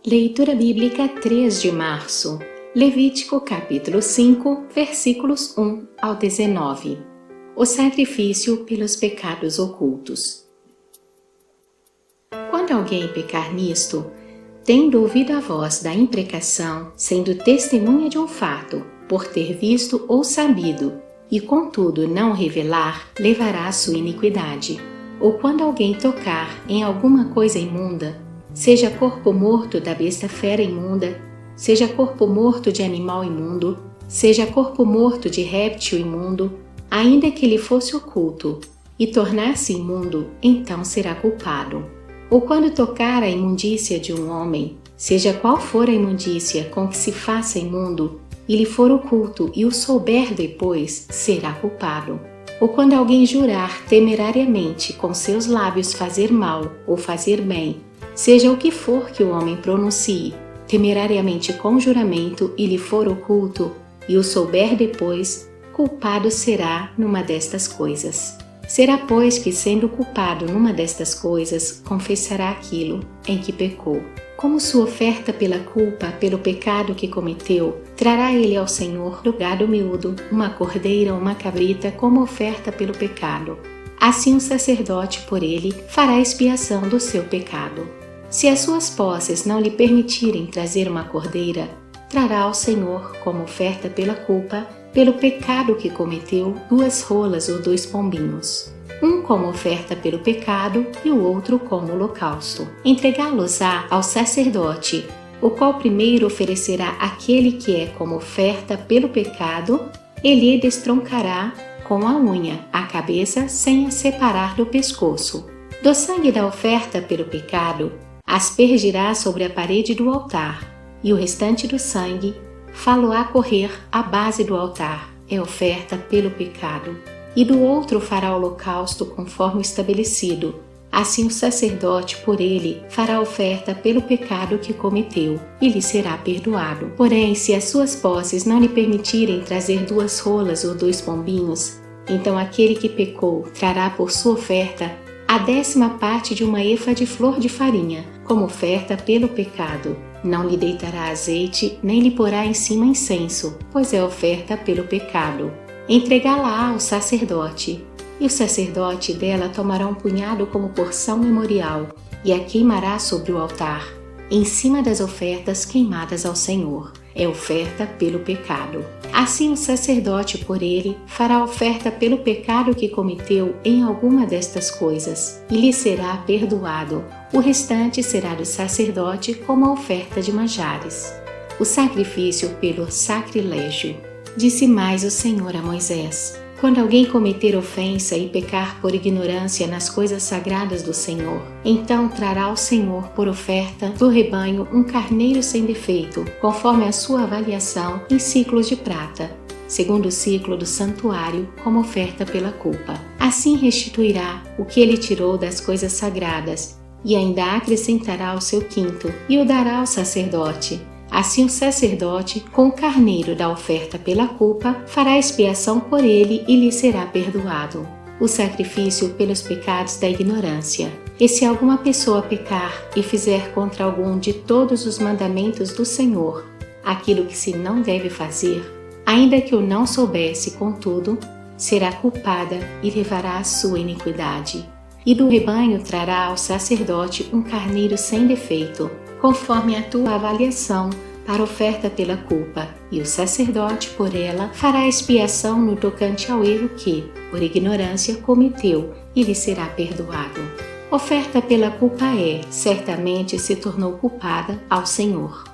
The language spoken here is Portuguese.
Leitura Bíblica 3 de março, Levítico capítulo 5, versículos 1 ao 19. O sacrifício pelos pecados ocultos. Quando alguém pecar nisto, tendo ouvido a voz da imprecação, sendo testemunha de um fato, por ter visto ou sabido, e contudo não revelar, levará a sua iniquidade. Ou quando alguém tocar em alguma coisa imunda, seja corpo morto da besta fera imunda, seja corpo morto de animal imundo, seja corpo morto de réptil imundo, ainda que lhe fosse oculto, e tornar-se imundo, então será culpado. Ou quando tocar a imundícia de um homem, seja qual for a imundícia com que se faça imundo, e lhe for oculto e o souber depois, será culpado. Ou quando alguém jurar temerariamente com seus lábios fazer mal ou fazer bem, seja o que for que o homem pronuncie, temerariamente com juramento e lhe for oculto, e o souber depois, culpado será numa destas coisas. Será, pois, que sendo culpado numa destas coisas, confessará aquilo em que pecou. Como sua oferta pela culpa, pelo pecado que cometeu, trará ele ao Senhor do gado miúdo, uma cordeira ou uma cabrita como oferta pelo pecado. Assim o sacerdote por ele fará expiação do seu pecado. Se as suas posses não lhe permitirem trazer uma cordeira, trará ao Senhor como oferta pela culpa, pelo pecado que cometeu, 2 rolas ou 2 pombinhos, um como oferta pelo pecado e o outro como holocausto. Entregá-los-á ao sacerdote, o qual primeiro oferecerá aquele que é como oferta pelo pecado, ele destroncará com a unha a cabeça sem a separar do pescoço. Do sangue da oferta pelo pecado, aspergirá sobre a parede do altar, e o restante do sangue fá-lo-á correr à base do altar, é oferta pelo pecado. E do outro fará holocausto conforme estabelecido. Assim o sacerdote por ele fará oferta pelo pecado que cometeu, e lhe será perdoado. Porém, se as suas posses não lhe permitirem trazer 2 rolas ou 2 pombinhos, então aquele que pecou trará por sua oferta a 10ª parte de uma efa de flor de farinha, como oferta pelo pecado. Não lhe deitará azeite, nem lhe porá em cima incenso, pois é oferta pelo pecado. Entregá-la ao sacerdote, e o sacerdote dela tomará um punhado como porção memorial, e a queimará sobre o altar, em cima das ofertas queimadas ao Senhor. É oferta pelo pecado. Assim o sacerdote por ele fará oferta pelo pecado que cometeu em alguma destas coisas, e lhe será perdoado. O restante será do sacerdote como a oferta de manjares. O sacrifício pelo sacrilégio. Disse mais o Senhor a Moisés: quando alguém cometer ofensa e pecar por ignorância nas coisas sagradas do Senhor, então trará ao Senhor por oferta do rebanho um carneiro sem defeito, conforme a sua avaliação em ciclos de prata, segundo o ciclo do santuário, como oferta pela culpa. Assim restituirá o que ele tirou das coisas sagradas, e ainda acrescentará ao seu quinto, e o dará ao sacerdote. Assim o sacerdote, com o carneiro da oferta pela culpa, fará expiação por ele e lhe será perdoado. O sacrifício pelos pecados da ignorância. E se alguma pessoa pecar e fizer contra algum de todos os mandamentos do Senhor aquilo que se não deve fazer, ainda que o não soubesse, contudo, será culpada e levará a sua iniquidade. E do rebanho trará ao sacerdote um carneiro sem defeito, conforme a tua avaliação, para oferta pela culpa, e o sacerdote por ela fará expiação no tocante ao erro que, por ignorância, cometeu, e lhe será perdoado. Oferta pela culpa certamente se tornou culpada ao Senhor.